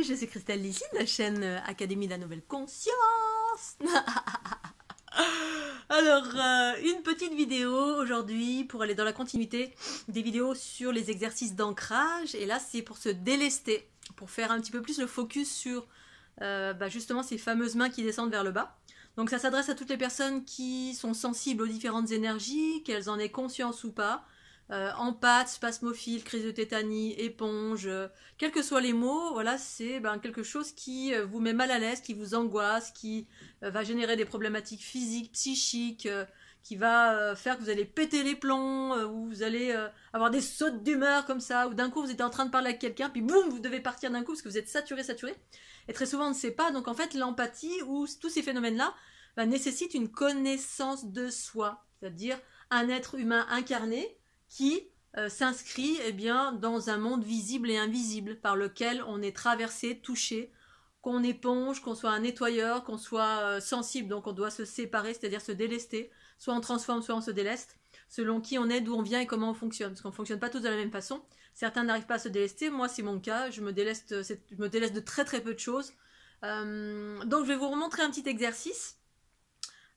je suis Christelle Lissy de la chaîne Académie de la Nouvelle Conscience. Alors, une petite vidéo aujourd'hui pour aller dans la continuité des vidéos sur les exercices d'ancrage. Et là, c'est pour se délester, pour faire un petit peu plus le focus sur justement ces fameuses mains qui descendent vers le bas. Donc ça s'adresse à toutes les personnes qui sont sensibles aux différentes énergies, qu'elles en aient conscience ou pas. Empathe, spasmophile, crise de tétanie, éponge, quels que soient les mots, voilà, c'est quelque chose qui vous met mal à l'aise, qui vous angoisse, qui va générer des problématiques physiques, psychiques, qui va faire que vous allez péter les plombs, ou vous allez avoir des sautes d'humeur comme ça, ou d'un coup vous êtes en train de parler à quelqu'un, puis boum, vous devez partir d'un coup parce que vous êtes saturé. Et très souvent on ne sait pas, donc en fait l'empathie ou tous ces phénomènes-là nécessitent une connaissance de soi, c'est-à-dire un être humain incarné, qui s'inscrit dans un monde visible et invisible par lequel on est traversé, touché, qu'on éponge, qu'on soit un nettoyeur, qu'on soit sensible, donc on doit se séparer, c'est-à-dire se délester, soit on transforme, soit on se déleste, selon qui on est, d'où on vient et comment on fonctionne, parce qu'on ne fonctionne pas tous de la même façon. Certains n'arrivent pas à se délester, moi c'est mon cas, je me déleste de très très peu de choses. Donc je vais vous remontrer un petit exercice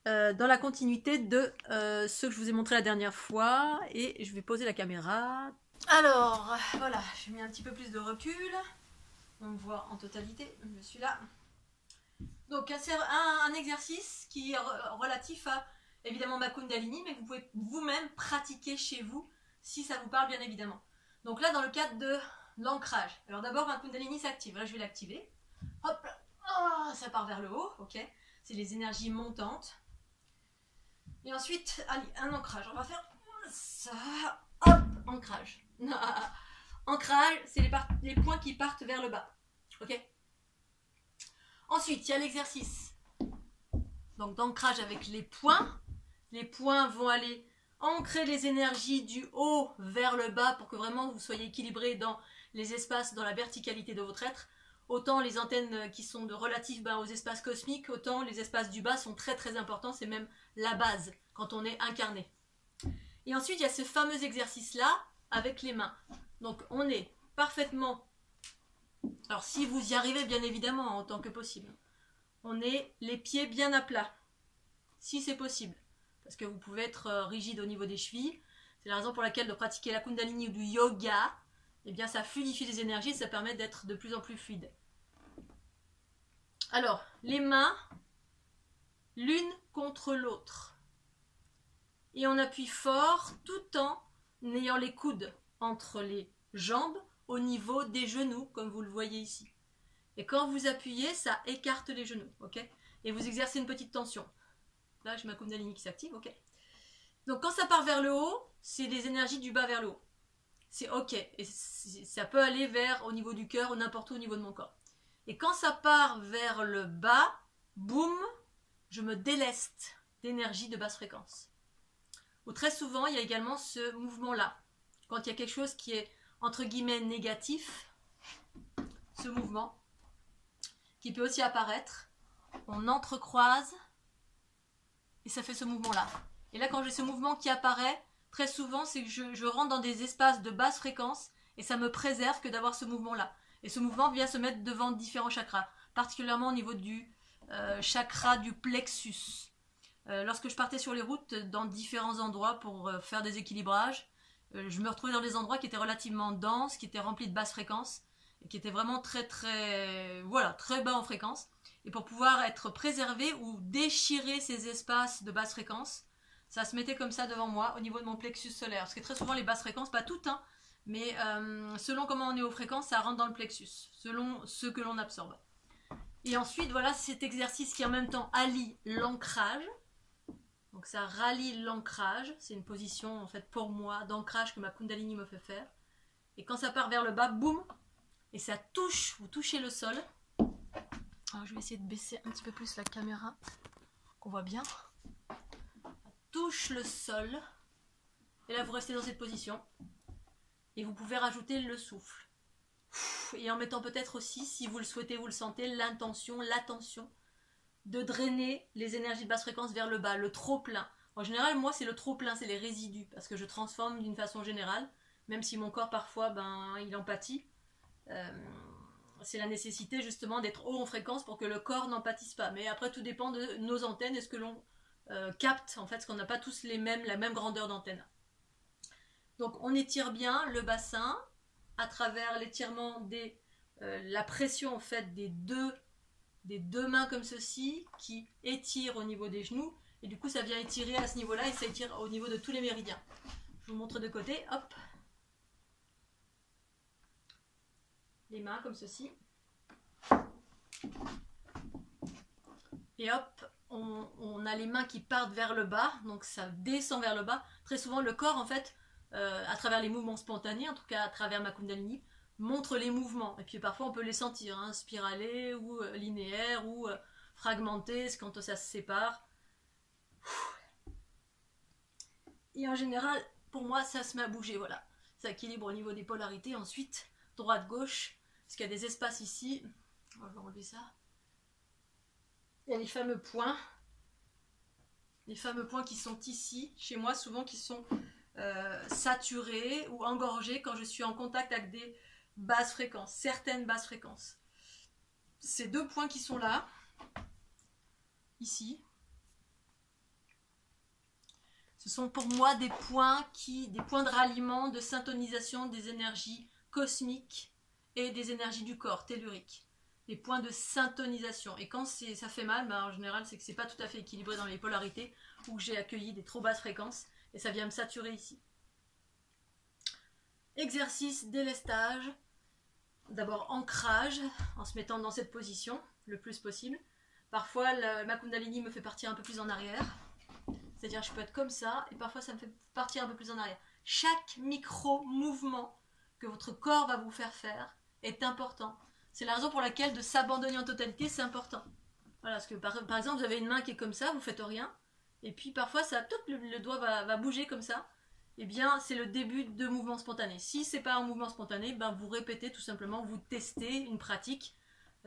dans la continuité de ce que je vous ai montré la dernière fois, et je vais poser la caméra. Alors voilà, j'ai mis un petit peu plus de recul, on me voit en totalité, je suis là. Donc un exercice qui est relatif à évidemment ma Kundalini, mais que vous pouvez vous-même pratiquer chez vous si ça vous parle bien évidemment. Donc là dans le cadre de l'ancrage, alors d'abord ma Kundalini s'active, là je vais l'activer, hop là, oh, ça part vers le haut, ok, c'est les énergies montantes. Et ensuite, allez, un ancrage. On va faire ça. Hop, ancrage. Ancrage, c'est les points qui partent vers le bas. Ok. Ensuite, il y a l'exercice. Donc d'ancrage avec les points. Les points vont aller ancrer les énergies du haut vers le bas pour que vraiment vous soyez équilibré dans les espaces, dans la verticalité de votre être. Autant les antennes qui sont relatives aux espaces cosmiques, autant les espaces du bas sont très très importants, c'est même la base quand on est incarné. Et ensuite il y a ce fameux exercice là avec les mains. Donc on est parfaitement, alors si vous y arrivez bien évidemment en tant que possible, on est les pieds bien à plat, si c'est possible, parce que vous pouvez être rigide au niveau des chevilles. C'est la raison pour laquelle de pratiquer la Kundalini ou du yoga, eh bien ça fluidifie les énergies, ça permet d'être de plus en plus fluide. Alors, les mains, l'une contre l'autre. Et on appuie fort tout en ayant les coudes entre les jambes au niveau des genoux, comme vous le voyez ici. Et quand vous appuyez, ça écarte les genoux, ok? Et vous exercez une petite tension. Là, j'ai ma Kundalini qui s'active, ok? Donc quand ça part vers le haut, c'est des énergies du bas vers le haut. C'est ok, et ça peut aller au niveau du cœur ou n'importe où au niveau de mon corps. Et quand ça part vers le bas, boum, je me déleste d'énergie de basse fréquence. Ou très souvent, il y a également ce mouvement-là. Quand il y a quelque chose qui est, entre guillemets, négatif, ce mouvement, qui peut aussi apparaître, on entrecroise, et ça fait ce mouvement-là. Et là, quand j'ai ce mouvement qui apparaît, très souvent, c'est que je rentre dans des espaces de basse fréquence, et ça me préserve que d'avoir ce mouvement-là. Et ce mouvement vient se mettre devant différents chakras, particulièrement au niveau du chakra du plexus. Lorsque je partais sur les routes dans différents endroits pour faire des équilibrages, je me retrouvais dans des endroits qui étaient relativement denses, qui étaient remplis de basses fréquences, et qui étaient vraiment très bas en fréquence. Et pour pouvoir être préservé ou déchirer ces espaces de basse fréquence, ça se mettait comme ça devant moi au niveau de mon plexus solaire. Parce que très souvent les basses fréquences, pas toutes, hein, mais selon comment on est aux fréquences, ça rentre dans le plexus, selon ce que l'on absorbe. Et ensuite, voilà cet exercice qui en même temps allie l'ancrage. Donc ça rallie l'ancrage, c'est une position en fait pour moi d'ancrage que ma Kundalini me fait faire. Et quand ça part vers le bas, boum, et ça touche, vous touchez le sol. Alors je vais essayer de baisser un petit peu plus la caméra, qu'on voit bien. Ça touche le sol, et là vous restez dans cette position. Et vous pouvez rajouter le souffle. Et en mettant peut-être aussi, si vous le souhaitez, vous le sentez, l'attention de drainer les énergies de basse fréquence vers le bas, le trop-plein. En général, moi, c'est le trop-plein, c'est les résidus, parce que je transforme d'une façon générale, même si mon corps, parfois, il en pâtit. c'est la nécessité justement d'être haut en fréquence pour que le corps n'en pâtisse pas. Mais après, tout dépend de nos antennes et ce que l'on capte, en fait, parce qu'on n'a pas tous la même grandeur d'antenne. Donc on étire bien le bassin à travers l'étirement la pression en fait des deux mains comme ceci qui étirent au niveau des genoux et du coup ça vient étirer à ce niveau-là et ça étire au niveau de tous les méridiens. Je vous montre de côté, hop. Les mains comme ceci. Et hop, on a les mains qui partent vers le bas, donc ça descend vers le bas. Très souvent le corps en fait, à travers les mouvements spontanés, en tout cas à travers ma Kundalini, montre les mouvements. Et puis parfois on peut les sentir, hein, spiralés ou linéaires ou fragmentés, quand ça se sépare. Et en général, pour moi, ça se met à bouger, voilà. Ça équilibre au niveau des polarités. Ensuite, droite-gauche, parce qu'il y a des espaces ici. On va enlever ça. Il y a les fameux points. Les fameux points qui sont ici, chez moi, souvent qui sont saturés ou engorgés quand je suis en contact avec des basses fréquences, certaines basses fréquences. Ces deux points qui sont là, ici, ce sont pour moi des points de ralliement, de syntonisation des énergies cosmiques et des énergies du corps, telluriques. Des points de syntonisation. Et quand ça fait mal, en général, c'est que c'est pas tout à fait équilibré dans les polarités ou que j'ai accueilli des trop basses fréquences et ça vient me saturer ici. Exercice délestage. D'abord ancrage, en se mettant dans cette position le plus possible. Parfois, ma Kundalini me fait partir un peu plus en arrière. C'est-à-dire je peux être comme ça, et parfois ça me fait partir un peu plus en arrière. Chaque micro-mouvement que votre corps va vous faire est important. C'est la raison pour laquelle de s'abandonner en totalité, c'est important. Voilà, parce que par exemple, vous avez une main qui est comme ça, vous ne faites rien, et puis parfois, le doigt va bouger comme ça. Eh bien, c'est le début de mouvement spontané. Si ce n'est pas un mouvement spontané, vous répétez tout simplement, vous testez une pratique.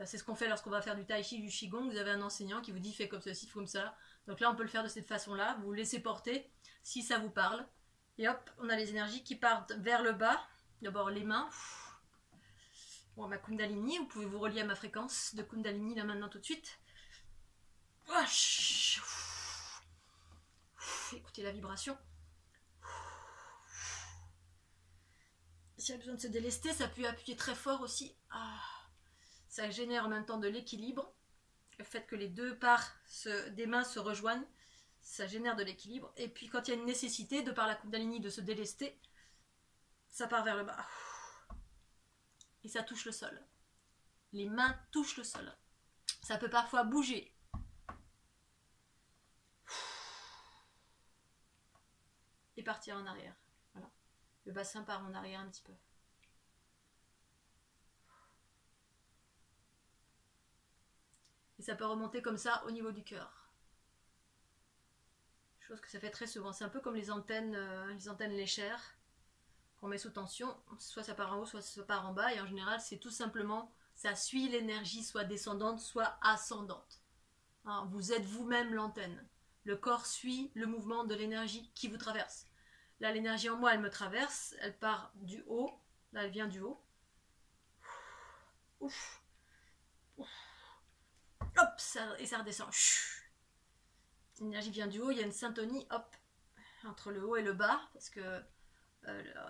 C'est ce qu'on fait lorsqu'on va faire du tai chi, du qigong. Vous avez un enseignant qui vous dit fais comme ceci, fais comme ça. Donc là, on peut le faire de cette façon-là. Vous vous laissez porter si ça vous parle. Et hop, on a les énergies qui partent vers le bas. D'abord les mains. Bon, ma Kundalini, vous pouvez vous relier à ma fréquence de Kundalini là maintenant tout de suite. Écoutez la vibration. S'il y a besoin de se délester, ça peut appuyer très fort aussi. Ça génère en même temps de l'équilibre. Le fait que les deux parts des mains se rejoignent, ça génère de l'équilibre. Et puis quand il y a une nécessité, de par la Kundalini, de se délester, ça part vers le bas. Et ça touche le sol. Les mains touchent le sol. Ça peut parfois bouger. Et partir en arrière. Voilà. Le bassin part en arrière un petit peu. Et ça peut remonter comme ça au niveau du cœur. Chose que ça fait très souvent. C'est un peu comme les antennes léchères qu'on met sous tension. Soit ça part en haut, soit ça part en bas. Et en général, c'est tout simplement, ça suit l'énergie soit descendante, soit ascendante. Alors, vous êtes vous-même l'antenne. Le corps suit le mouvement de l'énergie qui vous traverse. Là, l'énergie en moi, elle me traverse. Elle part du haut. Là, elle vient du haut. Ouf. Ouf. Hop, et ça redescend. L'énergie vient du haut, il y a une syntonie, hop, entre le haut et le bas, parce que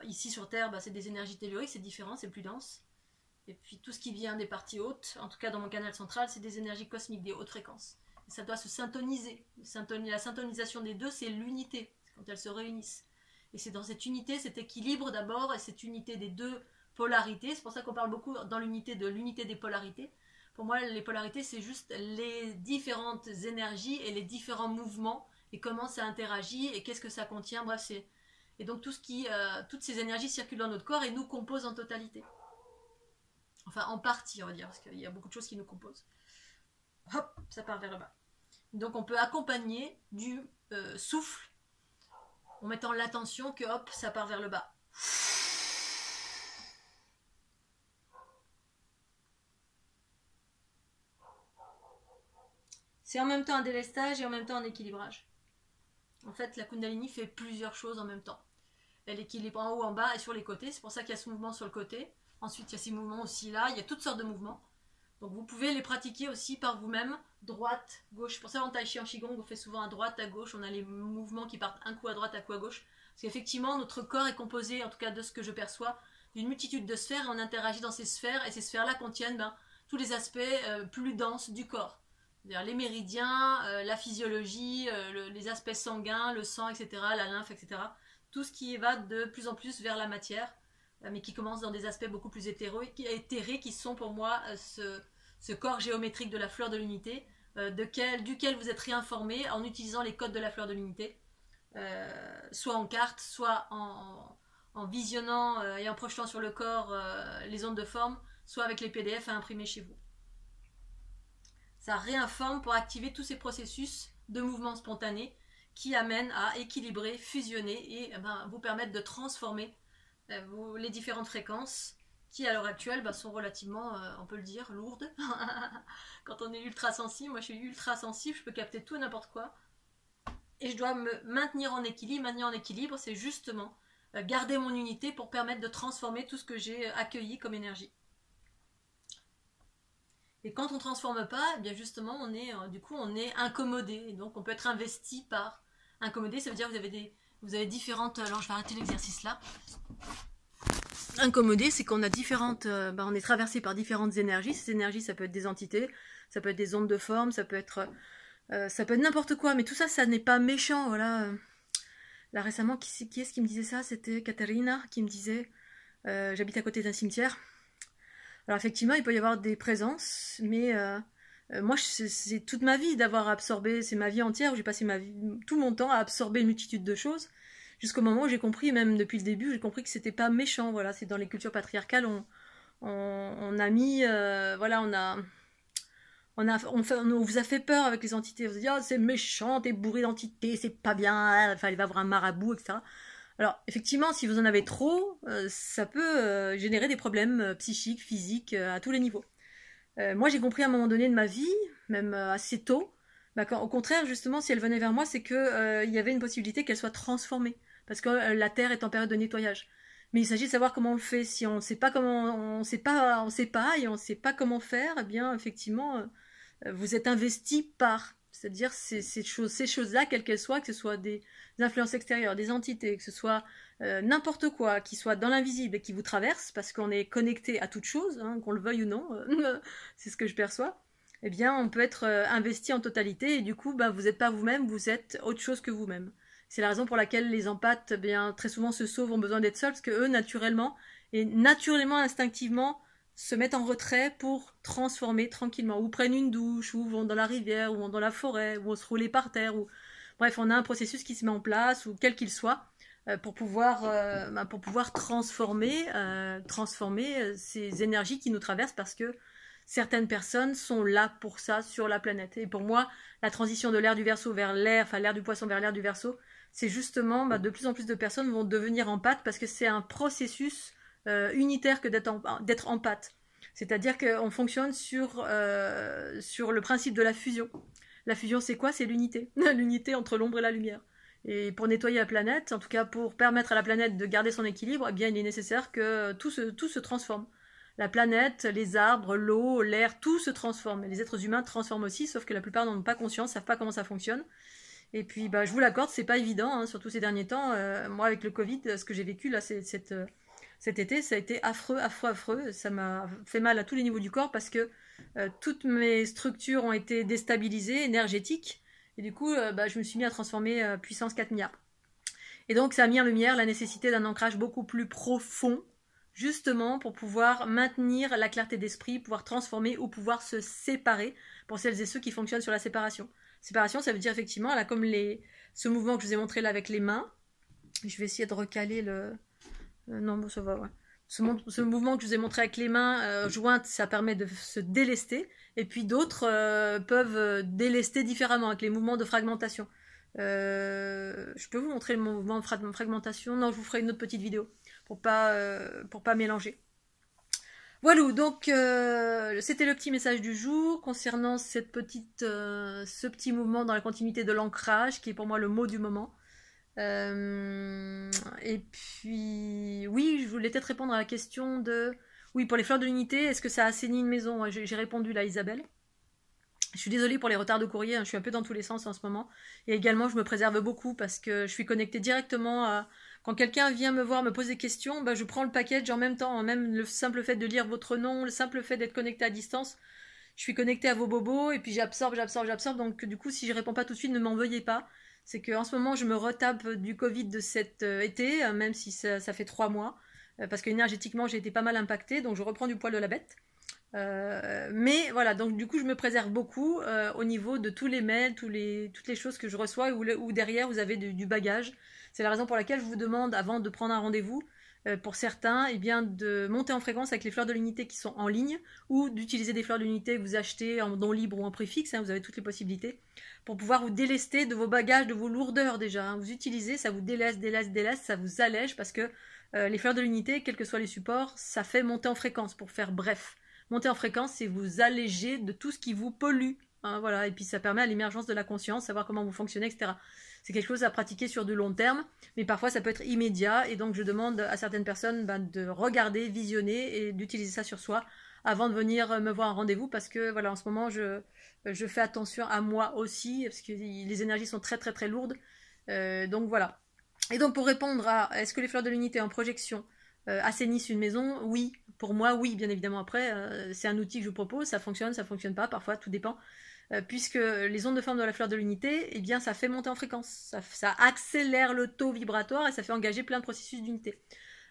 ici sur Terre, c'est des énergies telluriques, c'est différent, c'est plus dense. Et puis tout ce qui vient des parties hautes, en tout cas dans mon canal central, c'est des énergies cosmiques, des hautes fréquences. Et ça doit se syntoniser. La syntonisation des deux, c'est l'unité, quand elles se réunissent. Et c'est dans cette unité, cet équilibre d'abord, et cette unité des deux polarités. C'est pour ça qu'on parle beaucoup dans l'unité des polarités. Pour moi, les polarités, c'est juste les différentes énergies et les différents mouvements et comment ça interagit et qu'est-ce que ça contient. Bref, et donc toutes ces énergies circulent dans notre corps et nous composent en totalité. Enfin, en partie, on va dire, parce qu'il y a beaucoup de choses qui nous composent. Hop, ça part vers le bas. Donc, on peut accompagner du souffle en mettant l'attention que hop, ça part vers le bas. C'est en même temps un délestage et en même temps un équilibrage. En fait, la Kundalini fait plusieurs choses en même temps. Elle équilibre en haut, en bas et sur les côtés. C'est pour ça qu'il y a ce mouvement sur le côté. Ensuite, il y a ces mouvements aussi là. Il y a toutes sortes de mouvements. Donc vous pouvez les pratiquer aussi par vous-même. Droite, gauche. Pour ça, en Tai Chi, en Qigong, on fait souvent à droite, à gauche. On a les mouvements qui partent un coup à droite, un coup à gauche. Parce qu'effectivement, notre corps est composé, en tout cas de ce que je perçois, d'une multitude de sphères. Et on interagit dans ces sphères. Et ces sphères-là contiennent tous les aspects plus denses du corps. C'est-à-dire les méridiens, la physiologie, les aspects sanguins, le sang, etc., la lymphe, etc. Tout ce qui va de plus en plus vers la matière, mais qui commence dans des aspects beaucoup plus éthérés qui sont pour moi ce corps géométrique de la fleur de l'unité, duquel vous êtes réinformé en utilisant les codes de la fleur de l'unité, soit en carte, soit en visionnant et en projetant sur le corps les ondes de forme, soit avec les PDF à imprimer chez vous. Ça réinforme pour activer tous ces processus de mouvement spontané qui amènent à équilibrer, fusionner et vous permettre de transformer les différentes fréquences qui à l'heure actuelle sont relativement, on peut le dire, lourdes. Quand on est ultra sensible, moi je suis ultra sensible, je peux capter tout et n'importe quoi. Et je dois me maintenir en équilibre. Maintenir en équilibre, c'est justement garder mon unité pour permettre de transformer tout ce que j'ai accueilli comme énergie. Et quand on ne transforme pas, eh bien justement, on est incommodé. Et donc, on peut être investi par incommodé. Ça veut dire que vous avez différentes... Alors, je vais arrêter l'exercice là. Incommodé, c'est qu'on a différentes... on est traversé par différentes énergies. Ces énergies, ça peut être des entités, ça peut être des ondes de forme, ça peut être n'importe quoi. Mais tout ça, ça n'est pas méchant. Voilà. Là, récemment, qui est-ce qui me disait ça? C'était Katharina qui me disait... j'habite à côté d'un cimetière. Alors effectivement, il peut y avoir des présences, mais moi, c'est toute ma vie d'avoir absorbé, c'est ma vie entière où j'ai passé tout mon temps à absorber une multitude de choses, jusqu'au moment où j'ai compris, même depuis le début, j'ai compris que c'était pas méchant. Voilà, c'est dans les cultures patriarcales, on a mis, voilà, on vous a fait peur avec les entités. On vous a dit, oh, c'est méchant, t'es bourré d'entités, c'est pas bien, il va avoir un marabout, etc. Alors, effectivement, si vous en avez trop, ça peut générer des problèmes psychiques, physiques, à tous les niveaux. Moi, j'ai compris à un moment donné de ma vie, même assez tôt, au contraire, justement, si elle venait vers moi, c'est qu'il y avait une possibilité qu'elle soit transformée, parce que la Terre est en période de nettoyage. Mais il s'agit de savoir comment on le fait. Si on ne sait pas comment, on sait pas et on ne sait pas comment faire, eh bien, effectivement, vous êtes investi par... C'est-à-dire ces choses-là, quelles qu'elles soient, que ce soit des influences extérieures, des entités, que ce soit n'importe quoi, qui soit dans l'invisible et qui vous traverse, parce qu'on est connecté à toute chose, hein, qu'on le veuille ou non, c'est ce que je perçois, eh bien on peut être investi en totalité et du coup vous n'êtes pas vous-même, vous êtes autre chose que vous-même. C'est la raison pour laquelle les empathes très souvent se sauvent, ont besoin d'être seuls, parce que eux naturellement, instinctivement, se mettent en retrait pour transformer tranquillement, ou prennent une douche, ou vont dans la rivière, ou vont dans la forêt, ou vont se rouler par terre, ou... Bref, on a un processus qui se met en place, ou quel qu'il soit, pour pouvoir transformer ces énergies qui nous traversent, parce que certaines personnes sont là pour ça sur la planète. Et pour moi, la transition de l'ère du Verseau vers l'ère du Poisson vers l'ère du Verseau, c'est justement, de plus en plus de personnes vont devenir empathes, parce que c'est un processus unitaire que d'être empathe. C'est-à-dire qu'on fonctionne sur le principe de la fusion. La fusion, c'est quoi? C'est l'unité. L'unité entre l'ombre et la lumière. Et pour nettoyer la planète, en tout cas pour permettre à la planète de garder son équilibre, eh bien, il est nécessaire que tout se transforme. La planète, les arbres, l'eau, l'air, tout se transforme. Et les êtres humains transforment aussi, sauf que la plupart n'en ont pas conscience, ne savent pas comment ça fonctionne. Et puis, je vous l'accorde, c'est pas évident, hein, surtout ces derniers temps. Moi, avec le Covid, ce que j'ai vécu là, cet été, ça a été affreux, affreux, affreux. Ça m'a fait mal à tous les niveaux du corps parce que toutes mes structures ont été déstabilisées, énergétiques. Et du coup, je me suis mis à transformer puissance 4 milliards. Et donc, ça a mis en lumière la nécessité d'un ancrage beaucoup plus profond, justement pour pouvoir maintenir la clarté d'esprit, pouvoir transformer ou pouvoir se séparer pour celles et ceux qui fonctionnent sur la séparation. Séparation, ça veut dire effectivement, là, comme ce mouvement que je vous ai montré là avec les mains. Je vais essayer de recaler le... non, bon, ça va, ouais. Ce mouvement que je vous ai montré avec les mains jointes, ça permet de se délester. Et puis d'autres peuvent délester différemment avec les mouvements de fragmentation. Je peux vous montrer le mouvement de fragmentation. Non, je vous ferai une autre petite vidéo pour pas mélanger. Voilà, donc c'était le petit message du jour concernant ce petit mouvement dans la continuité de l'ancrage, qui est pour moi le mot du moment. Et puis, oui, je voulais peut-être répondre à la question de... Oui, pour les fleurs de l'unité, est-ce que ça assainit une maison? J'ai répondu là, Isabelle. Je suis désolée pour les retards de courrier, hein, je suis un peu dans tous les sens en ce moment. Et également, je me préserve beaucoup parce que je suis connectée directement à... Quand quelqu'un vient me voir, me pose des questions, bah, je prends le package en même temps. Même le simple fait de lire votre nom, le simple fait d'être connecté à distance, je suis connectée à vos bobos et puis j'absorbe. Donc du coup, si je réponds pas tout de suite, ne m'en veuillez pas. C'est qu'en ce moment, je me retape du Covid de cet été, même si ça fait 3 mois. Parce qu'énergétiquement, j'ai été pas mal impactée, donc je reprends du poil de la bête. Mais voilà, donc du coup je me préserve beaucoup au niveau de tous les mails, toutes les choses que je reçois où derrière vous avez du bagage. C'est la raison pour laquelle je vous demande avant de prendre un rendez-vous, pour certains, eh bien, de monter en fréquence avec les fleurs de l'unité qui sont en ligne ou d'utiliser des fleurs de l'unité que vous achetez en don libre ou en prix fixe, hein, vous avez toutes les possibilités pour pouvoir vous délester de vos bagages, de vos lourdeurs déjà. Hein. Vous utilisez, ça vous déleste, ça vous allège parce que les fleurs de l'unité, quels que soient les supports, ça fait monter en fréquence pour faire bref. Monter en fréquence, c'est vous alléger de tout ce qui vous pollue. Hein, voilà. Et puis ça permet à l'émergence de la conscience, savoir comment vous fonctionnez, etc. C'est quelque chose à pratiquer sur du long terme, mais parfois ça peut être immédiat. Et donc je demande à certaines personnes de regarder, visionner et d'utiliser ça sur soi avant de venir me voir un rendez-vous parce que voilà, en ce moment je fais attention à moi aussi parce que les énergies sont très très très lourdes. Donc voilà. Et donc pour répondre à est-ce que les fleurs de l'unité en projection assainissent une maison? Oui, pour moi oui, bien évidemment. Après, c'est un outil que je vous propose, ça fonctionne pas, parfois tout dépend. Puisque les ondes de forme de la fleur de l'unité, eh bien ça fait monter en fréquence, ça accélère le taux vibratoire et ça fait engager plein de processus d'unité.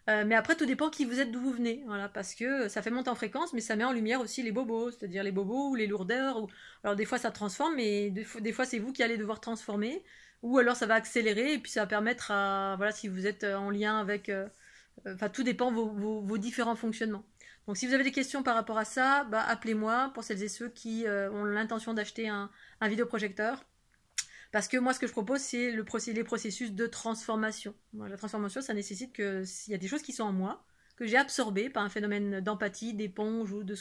Mais après tout dépend qui vous êtes, d'où vous venez, voilà, parce que ça fait monter en fréquence, mais ça met en lumière aussi les bobos, c'est-à-dire les bobos ou les lourdeurs. Alors des fois ça transforme, mais des fois c'est vous qui allez devoir transformer, ou alors ça va accélérer et puis ça va permettre à, voilà, si vous êtes en lien avec, enfin tout dépend vos différents fonctionnements. Donc si vous avez des questions par rapport à ça, bah, appelez-moi pour celles et ceux qui ont l'intention d'acheter un vidéoprojecteur. Parce que moi, ce que je propose, c'est les processus de transformation. La transformation, ça nécessite que s'il y a des choses qui sont en moi, que j'ai absorbées par un phénomène d'empathie, d'éponge ou de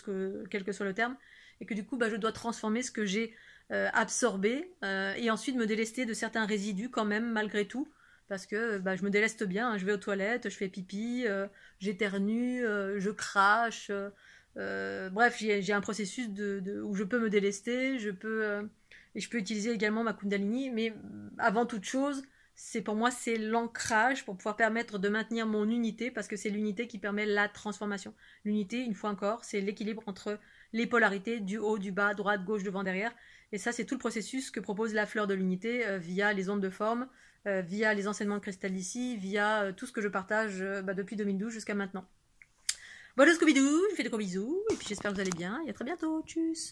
quel que soit le terme, et que du coup, bah, je dois transformer ce que j'ai absorbé et ensuite me délester de certains résidus quand même, malgré tout, parce que bah, je me déleste bien. Hein, je vais aux toilettes, je fais pipi, j'éternue, je crache. Bref, j'ai un processus où je peux me délester, et je peux utiliser également ma Kundalini, mais avant toute chose, pour moi, c'est l'ancrage pour pouvoir permettre de maintenir mon unité, parce que c'est l'unité qui permet la transformation. L'unité, une fois encore, c'est l'équilibre entre les polarités, du haut, du bas, droite, gauche, devant, derrière. Et ça, c'est tout le processus que propose la fleur de l'unité via les ondes de forme, via les enseignements de cristal d'ici, via tout ce que je partage depuis 2012 jusqu'à maintenant. Voilà, Scooby-Doo, je vous fais de gros bisous, et puis j'espère que vous allez bien, et à très bientôt, tchuss.